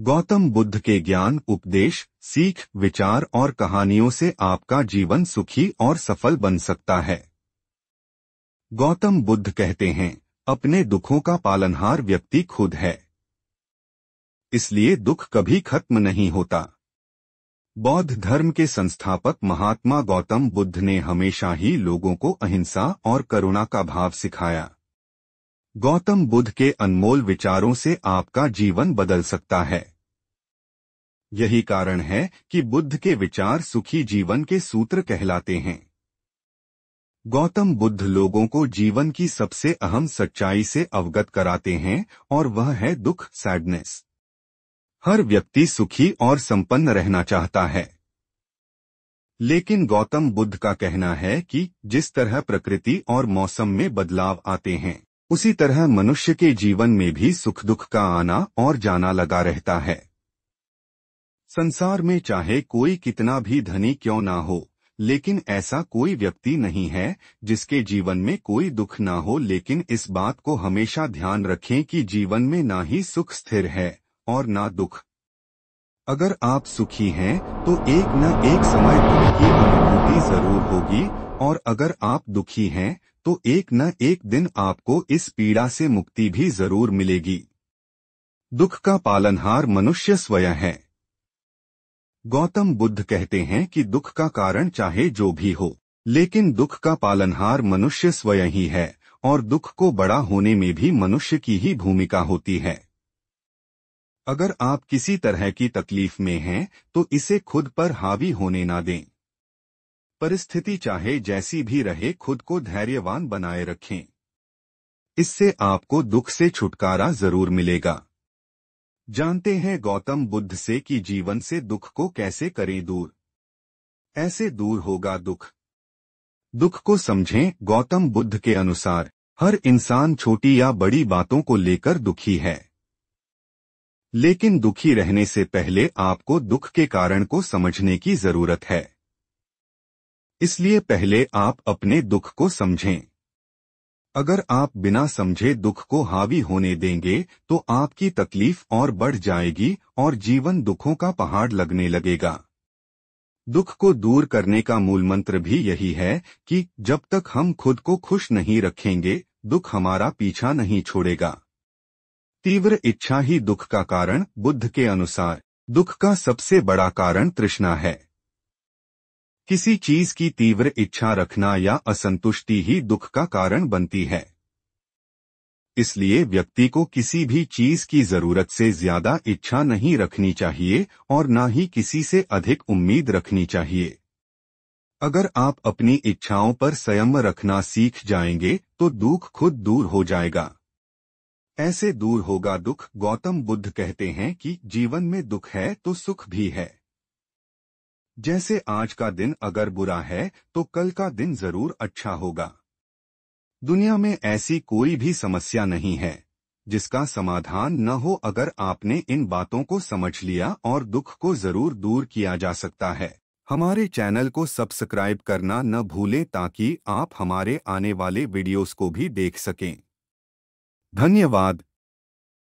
गौतम बुद्ध के ज्ञान, उपदेश, सीख, विचार और कहानियों से आपका जीवन सुखी और सफल बन सकता है। गौतम बुद्ध कहते हैं, अपने दुखों का पालनहार व्यक्ति खुद है, इसलिए दुख कभी खत्म नहीं होता। बौद्ध धर्म के संस्थापक महात्मा गौतम बुद्ध ने हमेशा ही लोगों को अहिंसा और करुणा का भाव सिखाया। गौतम बुद्ध के अनमोल विचारों से आपका जीवन बदल सकता है। यही कारण है कि बुद्ध के विचार सुखी जीवन के सूत्र कहलाते हैं। गौतम बुद्ध लोगों को जीवन की सबसे अहम सच्चाई से अवगत कराते हैं और वह है दुख, सैडनेस। हर व्यक्ति सुखी और संपन्न रहना चाहता है, लेकिन गौतम बुद्ध का कहना है कि जिस तरह प्रकृति और मौसम में बदलाव आते हैं, उसी तरह मनुष्य के जीवन में भी सुख दुख का आना और जाना लगा रहता है। संसार में चाहे कोई कितना भी धनी क्यों ना हो, लेकिन ऐसा कोई व्यक्ति नहीं है जिसके जीवन में कोई दुख ना हो। लेकिन इस बात को हमेशा ध्यान रखें कि जीवन में ना ही सुख स्थिर है और ना दुख। अगर आप सुखी हैं तो एक न एक समय दुख की अनुभूति जरूर होगी, और अगर आप दुखी हैं तो एक न एक दिन आपको इस पीड़ा से मुक्ति भी जरूर मिलेगी। दुख का पालनहार मनुष्य स्वयं है। गौतम बुद्ध कहते हैं कि दुख का कारण चाहे जो भी हो, लेकिन दुख का पालनहार मनुष्य स्वयं ही है, और दुख को बड़ा होने में भी मनुष्य की ही भूमिका होती है। अगर आप किसी तरह की तकलीफ में हैं तो इसे खुद पर हावी होने ना दें। परिस्थिति चाहे जैसी भी रहे, खुद को धैर्यवान बनाए रखें। इससे आपको दुख से छुटकारा जरूर मिलेगा। जानते हैं गौतम बुद्ध से कि जीवन से दुख को कैसे करें दूर। ऐसे दूर होगा दुख। दुख को समझें। गौतम बुद्ध के अनुसार हर इंसान छोटी या बड़ी बातों को लेकर दुखी है, लेकिन दुखी रहने से पहले आपको दुख के कारण को समझने की जरूरत है। इसलिए पहले आप अपने दुख को समझें। अगर आप बिना समझे दुख को हावी होने देंगे तो आपकी तकलीफ और बढ़ जाएगी और जीवन दुखों का पहाड़ लगने लगेगा। दुख को दूर करने का मूल मंत्र भी यही है कि जब तक हम खुद को खुश नहीं रखेंगे, दुख हमारा पीछा नहीं छोड़ेगा। तीव्र इच्छा ही दुख का कारण। बुद्ध के अनुसार दुख का सबसे बड़ा कारण तृष्णा है। किसी चीज की तीव्र इच्छा रखना या असंतुष्टि ही दुख का कारण बनती है। इसलिए व्यक्ति को किसी भी चीज की जरूरत से ज्यादा इच्छा नहीं रखनी चाहिए और ना ही किसी से अधिक उम्मीद रखनी चाहिए। अगर आप अपनी इच्छाओं पर संयम रखना सीख जाएंगे तो दुख खुद दूर हो जाएगा। ऐसे दूर होगा दुख। गौतम बुद्ध कहते हैं कि जीवन में दुख है तो सुख भी है। जैसे आज का दिन अगर बुरा है तो कल का दिन जरूर अच्छा होगा। दुनिया में ऐसी कोई भी समस्या नहीं है जिसका समाधान न हो। अगर आपने इन बातों को समझ लिया और दुख को जरूर दूर किया जा सकता है। हमारे चैनल को सब्सक्राइब करना न भूलें ताकि आप हमारे आने वाले वीडियोस को भी देख सकें। धन्यवाद।